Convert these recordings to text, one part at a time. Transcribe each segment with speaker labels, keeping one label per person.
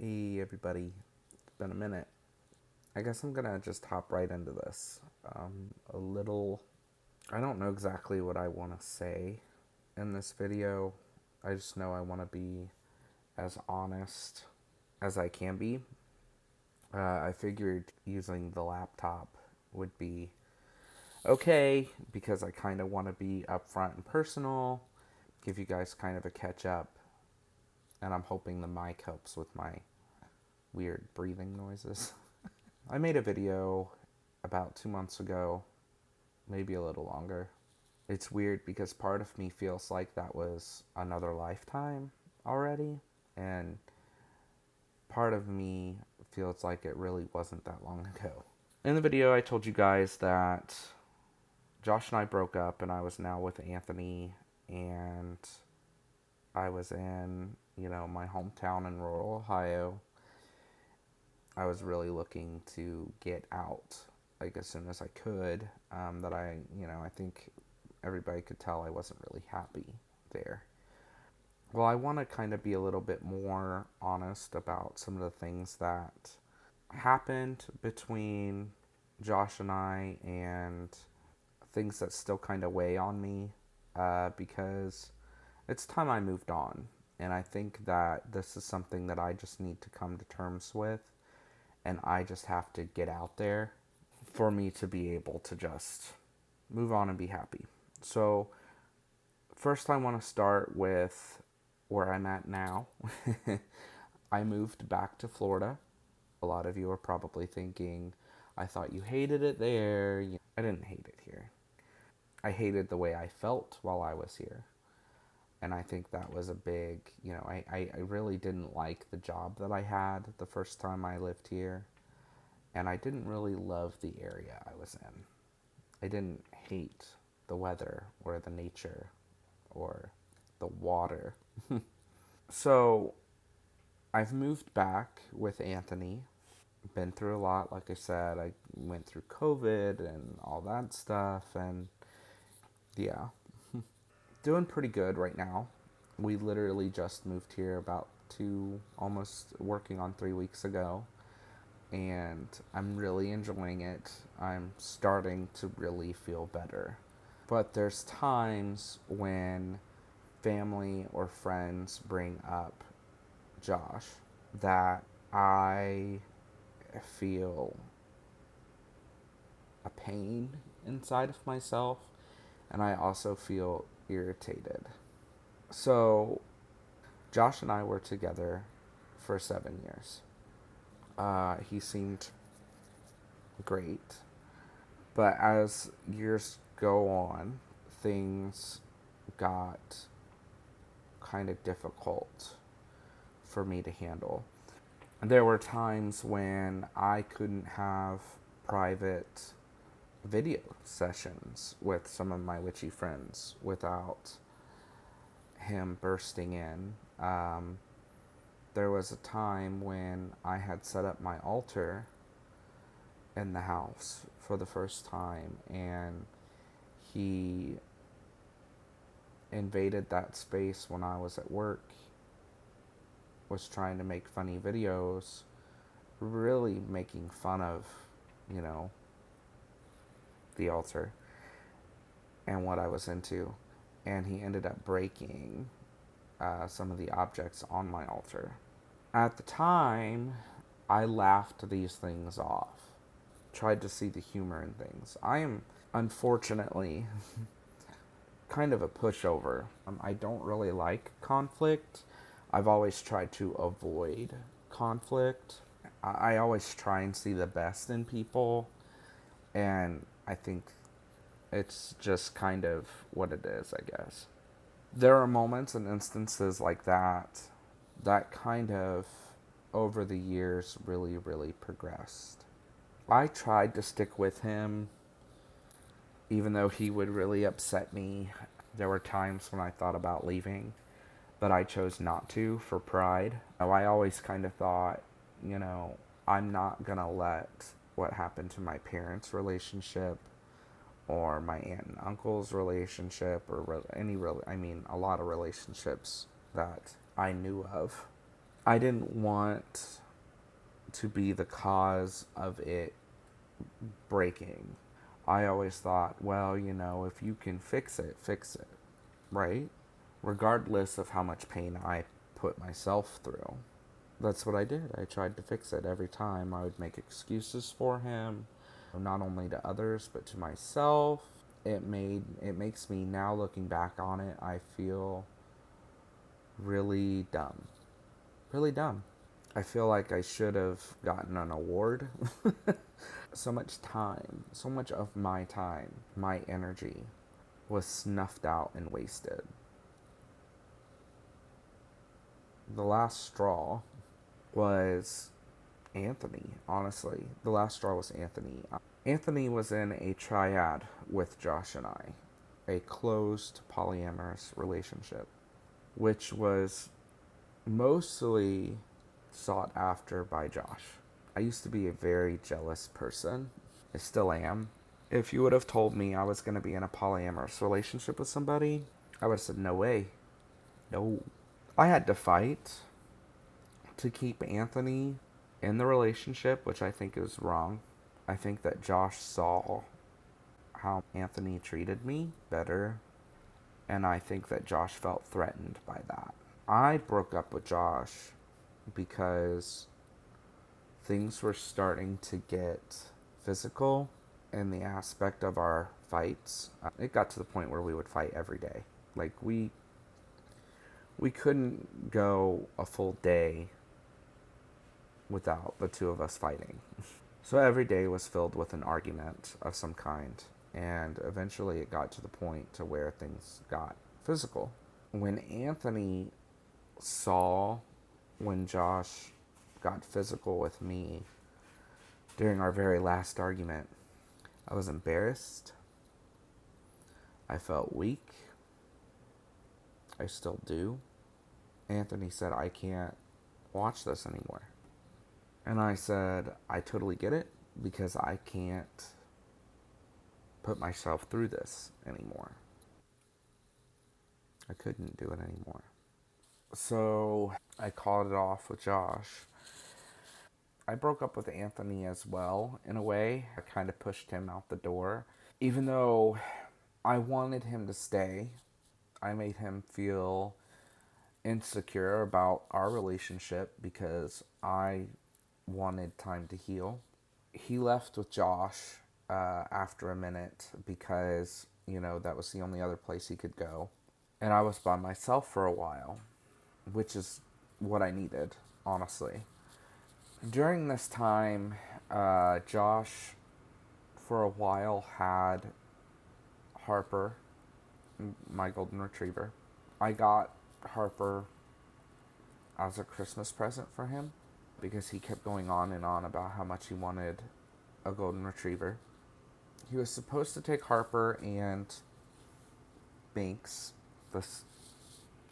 Speaker 1: Hey everybody, it's been a minute. I guess I'm gonna just hop right into this. A little, I don't know exactly what I want to say in this video. I just know I want to be as honest as I can be. I figured using the laptop would be okay because I kind of want to be upfront and personal, give you guys kind of a catch up, and I'm hoping the mic helps with my weird breathing noises. I made a video about 2 months ago, maybe a little longer. It's weird because part of me feels like that was another lifetime already, and part of me feels like it really wasn't that long ago. In the video, I told you guys that Josh and I broke up, and I was now with Anthony, and I was in, my hometown in rural Ohio. I was really looking to get out, like, as soon as I could. That I think everybody could tell I wasn't really happy there. Well, I want to kind of be a little bit more honest about some of the things that happened between Josh and I, and things that still kind of weigh on me, because it's time I moved on. And I think that this is something that I just need to come to terms with, and I just have to get out there for me to be able to just move on and be happy. So, first, I want to start with where I'm at now. I moved back to Florida. A lot of you are probably thinking, I thought you hated it there. I didn't hate it here. I hated the way I felt while I was here. And I think that was a big, I really didn't like the job that I had the first time I lived here. And I didn't really love the area I was in. I didn't hate the weather or the nature or the water. So I've moved back with Anthony. Been through a lot, like I said. I went through COVID and all that stuff, and yeah, doing pretty good right now. We literally just moved here about almost working on 3 weeks ago, and I'm really enjoying it. I'm starting to really feel better. But there's times when family or friends bring up Josh that I feel a pain inside of myself, and I also feel irritated. So, Josh and I were together for 7 years. He seemed great, but as years go on, things got kind of difficult for me to handle. There were times when I couldn't have private video sessions with some of my witchy friends without him bursting in. There was a time when I had set up my altar in the house for the first time, and he invaded that space when I was at work, was trying to make funny videos, really making fun of, you know, the altar and what I was into. And he ended up breaking some of the objects on my altar. At the time, I laughed these things off, tried to see the humor in things. I am, unfortunately, kind of a pushover. I don't really like conflict. I've always tried to avoid conflict. I always try and see the best in people, and I think it's just kind of what it is, I guess. There are moments and instances like that kind of, over the years, really, really progressed. I tried to stick with him, even though he would really upset me. There were times when I thought about leaving, but I chose not to for pride. I always kind of thought, I'm not going to let what happened to my parents' relationship or my aunt and uncle's relationship or a lot of relationships that I knew of I didn't want to be the cause of it breaking. I always thought, well, if you can fix it, right? Regardless of how much pain I put myself through. That's what I did. I tried to fix it every time. I would make excuses for him, not only to others but to myself. It makes me, now looking back on it, I feel really dumb. Really dumb. I feel like I should have gotten an award. So much time, so much of my time, my energy was snuffed out and wasted. The last straw was Anthony, honestly. The last straw was Anthony. Anthony was in a triad with Josh and I, a closed polyamorous relationship, which was mostly sought after by Josh. I used to be a very jealous person. I still am. If you would have told me I was going to be in a polyamorous relationship with somebody, I would have said, no way. No. I had to fight to keep Anthony in the relationship, which I think is wrong. I think that Josh saw how Anthony treated me better, and I think that Josh felt threatened by that. I broke up with Josh because things were starting to get physical in the aspect of our fights. It got to the point where we would fight every day. Like we couldn't go a full day without the two of us fighting. So every day was filled with an argument of some kind, and eventually it got to the point to where things got physical. When Anthony saw when Josh got physical with me during our very last argument, I was embarrassed. I felt weak. I still do. Anthony said, I can't watch this anymore. And I said, I totally get it, because I can't put myself through this anymore. I couldn't do it anymore. So I called it off with Josh. I broke up with Anthony as well, in a way. I kind of pushed him out the door. Even though I wanted him to stay, I made him feel insecure about our relationship because I wanted time to heal. He left with Josh after a minute because, that was the only other place he could go. And I was by myself for a while, which is what I needed, honestly. During this time, Josh, for a while, had Harper, my golden retriever. I got Harper as a Christmas present for him because he kept going on and on about how much he wanted a golden retriever. He was supposed to take Harper and Binks, this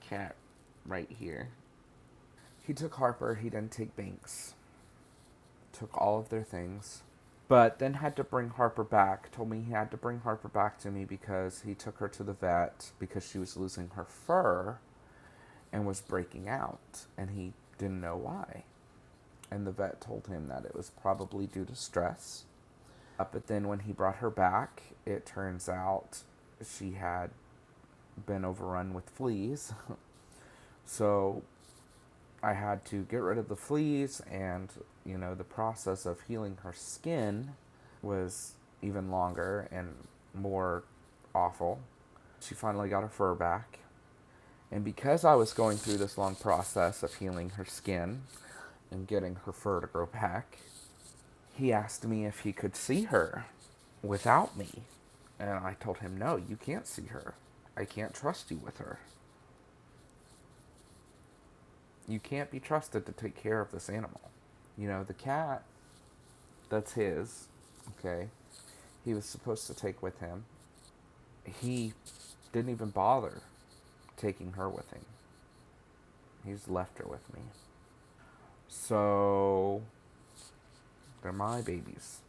Speaker 1: cat right here. He took Harper, he didn't take Binks. Took all of their things. But then had to bring Harper back. Told me he had to bring Harper back to me because he took her to the vet because she was losing her fur and was breaking out. And he didn't know why. And the vet told him that it was probably due to stress. But then when he brought her back, it turns out she had been overrun with fleas. So I had to get rid of the fleas, and, the process of healing her skin was even longer and more awful. She finally got her fur back. And because I was going through this long process of healing her skin and getting her fur to grow back, he asked me if he could see her without me. And I told him, no, you can't see her. I can't trust you with her. You can't be trusted to take care of this animal. The cat, that's his, okay? He was supposed to take with him. He didn't even bother taking her with him. He's left her with me. So, they're my babies.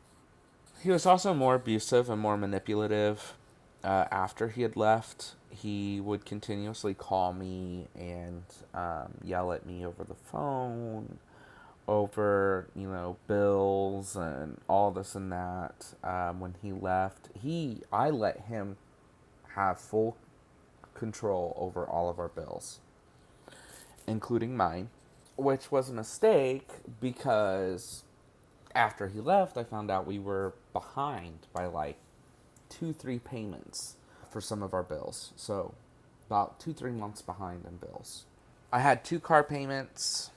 Speaker 1: He was also more abusive and more manipulative after he had left. he would continuously call me and yell at me over the phone, over, bills and all this and that. When he left, I let him have full control over all of our bills, including mine, which was a mistake because after he left, I found out we were behind by like 2-3 payments for some of our bills. So about 2-3 months behind in bills. I had 2 car payments.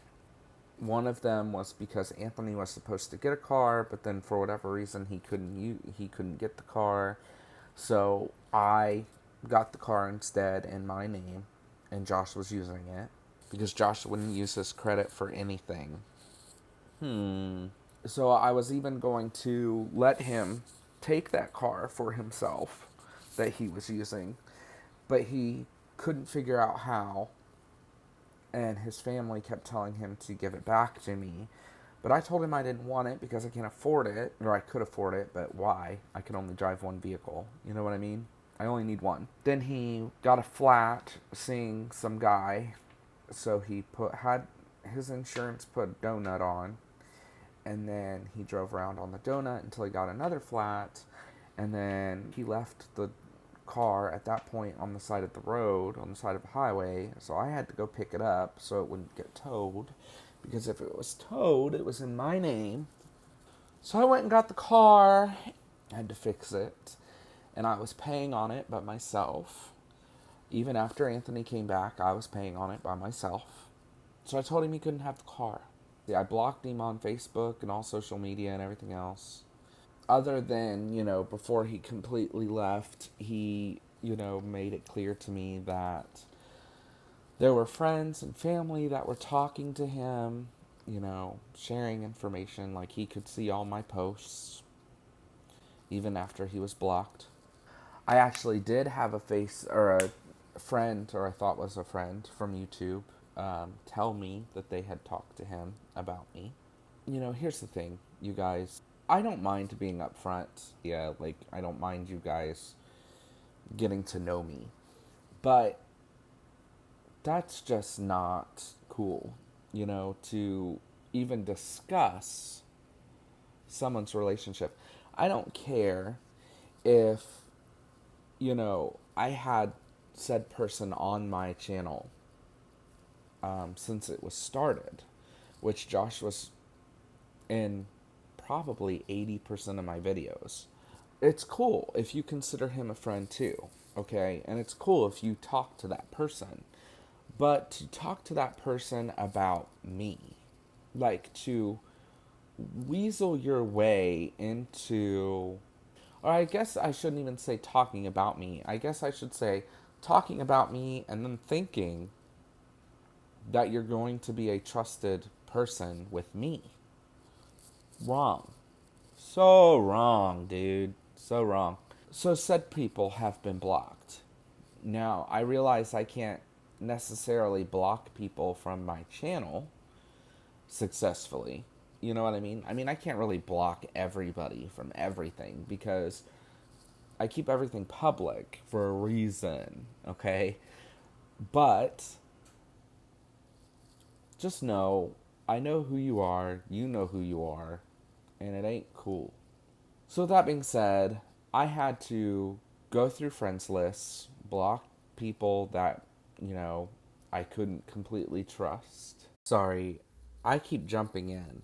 Speaker 1: One of them was because Anthony was supposed to get a car, but then for whatever reason he couldn't get the car. So I got the car instead in my name, and Josh was using it because Josh wouldn't use his credit for anything. So I was even going to let him take that car for himself that he was using, but he couldn't figure out how, and his family kept telling him to give it back to me. But I told him I didn't want it because I can't afford it, or I could afford it, but why? I can only drive one vehicle. You know what I mean? I only need one. Then he got a flat seeing some guy, so he had his insurance put a donut on, and then he drove around on the donut until he got another flat, and then he left the car at that point on the side of the road, on the side of the highway, so I had to go pick it up so it wouldn't get towed, because if it was towed, it was in my name. So I went and got the car, I had to fix it, and I was paying on it by myself. Even after Anthony came back, I was paying on it by myself. So I told him he couldn't have the car. Yeah, I blocked him on Facebook and all social media and everything else. Other than, before he completely left, he, made it clear to me that there were friends and family that were talking to him, sharing information. Like he could see all my posts, even after he was blocked. I actually did have a friend, or I thought was a friend from YouTube, tell me that they had talked to him about me. Here's the thing, you guys. I don't mind being upfront. Yeah, like, I don't mind you guys getting to know me. But that's just not cool, to even discuss someone's relationship. I don't care if, I had said person on my channel since it was started, which Josh was in probably 80% of my videos. It's cool if you consider him a friend too, okay? And it's cool if you talk to that person. But to talk to that person about me, like to weasel your way into, or I guess I shouldn't even say talking about me. I guess I should say talking about me and then thinking that you're going to be a trusted person with me. Wrong. So wrong, dude. So wrong. So said people have been blocked. Now, I realize I can't necessarily block people from my channel successfully. You know what I mean? I mean, I can't really block everybody from everything because I keep everything public for a reason, okay? But just know, I know who you are, you know who you are, and it ain't cool. So that being said, I had to go through friends lists, block people that, I couldn't completely trust. Sorry, I keep jumping in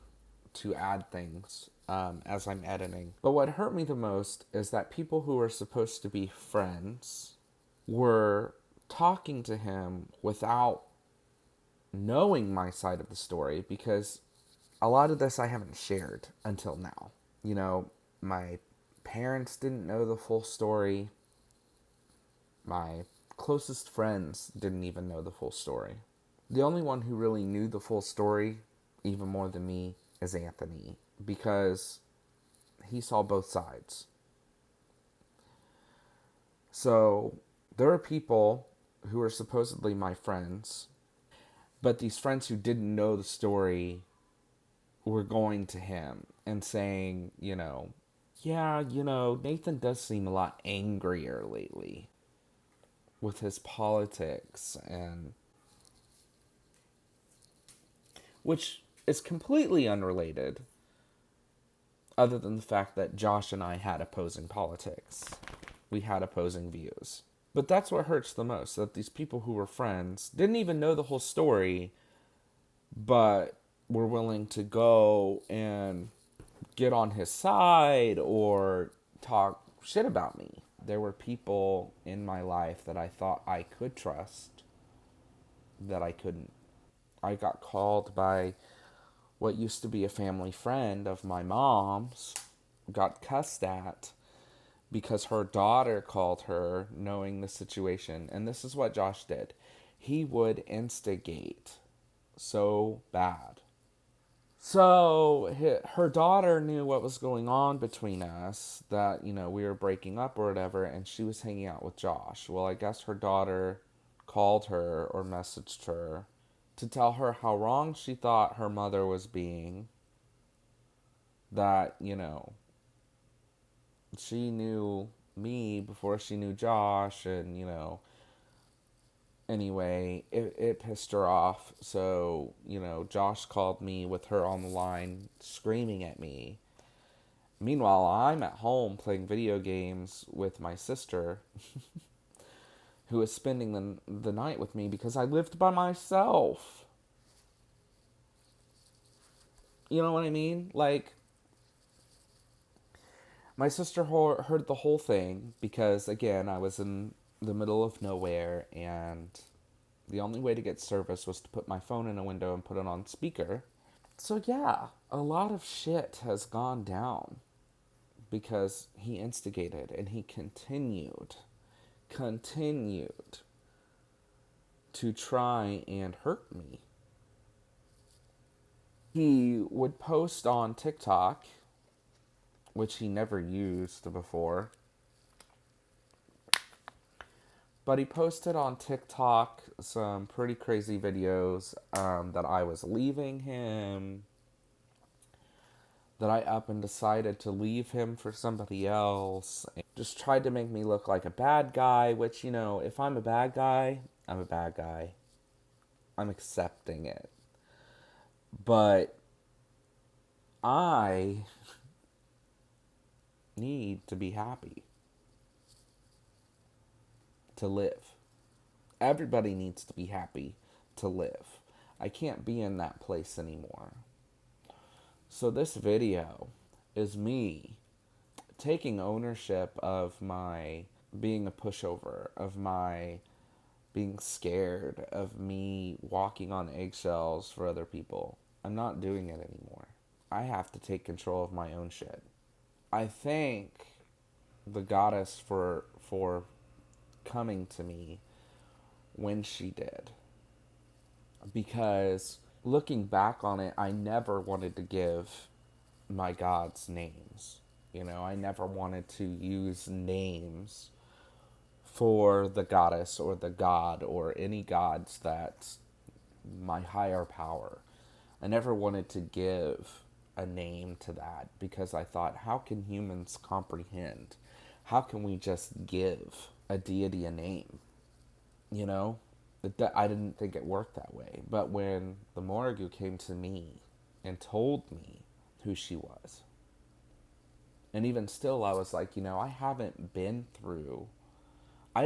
Speaker 1: to add things as I'm editing. But what hurt me the most is that people who were supposed to be friends were talking to him without knowing my side of the story, because a lot of this I haven't shared until now. My parents didn't know the full story. My closest friends didn't even know the full story. The only one who really knew the full story, even more than me, is Anthony, because he saw both sides. So there are people who are supposedly my friends, but these friends who didn't know the story were going to him and saying, yeah, Nathan does seem a lot angrier lately. with his politics, and which is completely unrelated, other than the fact that Josh and I had opposing politics. We had opposing views. But that's what hurts the most, that these people who were friends didn't even know the whole story, but were willing to go and get on his side or talk shit about me. There were people in my life that I thought I could trust that I couldn't. I got called by what used to be a family friend of my mom's, got cussed at because her daughter called her knowing the situation. And this is what Josh did. He would instigate so bad. So her daughter knew what was going on between us, that, we were breaking up or whatever, and she was hanging out with Josh. Well, I guess her daughter called her or messaged her to tell her how wrong she thought her mother was being, that, she knew me before she knew Josh, and, anyway, it pissed her off. So, Josh called me with her on the line screaming at me. Meanwhile, I'm at home playing video games with my sister, who is spending the night with me because I lived by myself. You know what I mean? Like, my sister heard the whole thing because, again, I was in the middle of nowhere, and the only way to get service was to put my phone in a window and put it on speaker. So, yeah, a lot of shit has gone down because he instigated, and he continued to try and hurt me. He would post on TikTok, which he never used before, but he posted on TikTok some pretty crazy videos, that I was leaving him, that I up and decided to leave him for somebody else, and just tried to make me look like a bad guy, which, if I'm a bad guy, I'm a bad guy. I'm accepting it. But I need to be happy to live. Everybody needs to be happy to live. I can't be in that place anymore. So this video is me taking ownership of my being a pushover, of my being scared, of me walking on eggshells for other people. I'm not doing it anymore. I have to take control of my own shit. I thank the goddess for coming to me when she did. Because looking back on it, I never wanted to give my gods names. I never wanted to use names for the goddess or the god or any gods that's my higher power. I never wanted to give a name to that because I thought, how can humans comprehend? How can we just give a deity a name? I didn't think it worked that way. But when the Morrigu came to me and told me who she was, and even still, I was like, I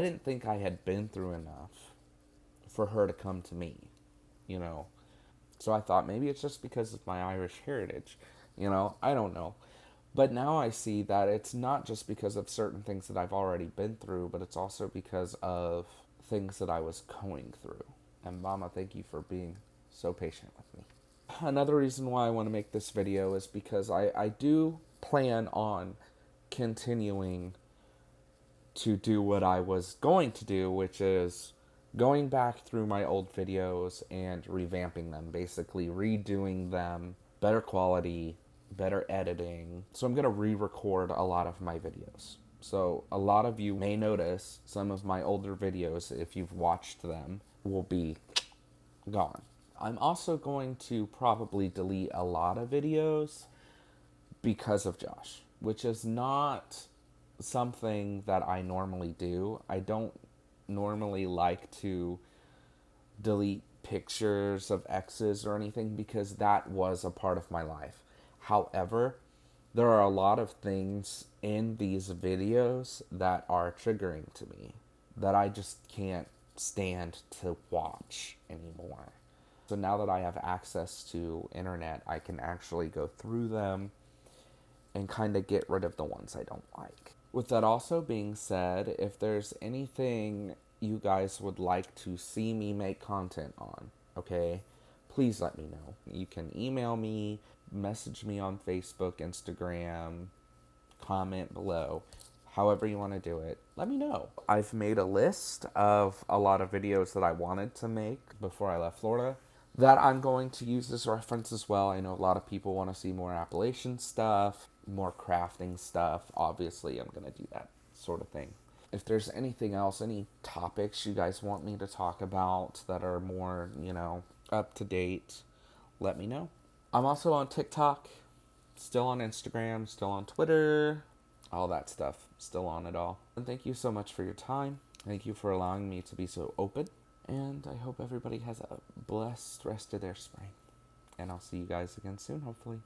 Speaker 1: didn't think I had been through enough for her to come to me, you know. So I thought maybe it's just because of my Irish heritage, I don't know. But now I see that it's not just because of certain things that I've already been through, but it's also because of things that I was going through. And Mama, thank you for being so patient with me. Another reason why I want to make this video is because I do plan on continuing to do what I was going to do, which is going back through my old videos and revamping them, basically redoing them, better quality, better editing. So I'm going to re-record a lot of my videos. So a lot of you may notice some of my older videos, if you've watched them, will be gone. I'm also going to probably delete a lot of videos because of Josh, which is not something that I normally do. I don't normally like to delete pictures of exes or anything because that was a part of my life. However, there are a lot of things in these videos that are triggering to me that I just can't stand to watch anymore. So now that I have access to internet, I can actually go through them and kind of get rid of the ones I don't like. With that also being said, if there's anything you guys would like to see me make content on, okay, please let me know. You can email me, message me on Facebook, Instagram, comment below. However you want to do it, let me know. I've made a list of a lot of videos that I wanted to make before I left Florida that I'm going to use as reference as well. I know a lot of people want to see more Appalachian stuff, more crafting stuff. Obviously, I'm going to do that sort of thing. If there's anything else, any topics you guys want me to talk about that are more, up to date, let me know. I'm also on TikTok, still on Instagram, still on Twitter, all that stuff, still on it all. And thank you so much for your time. Thank you for allowing me to be so open. And I hope everybody has a blessed rest of their spring. And I'll see you guys again soon, hopefully.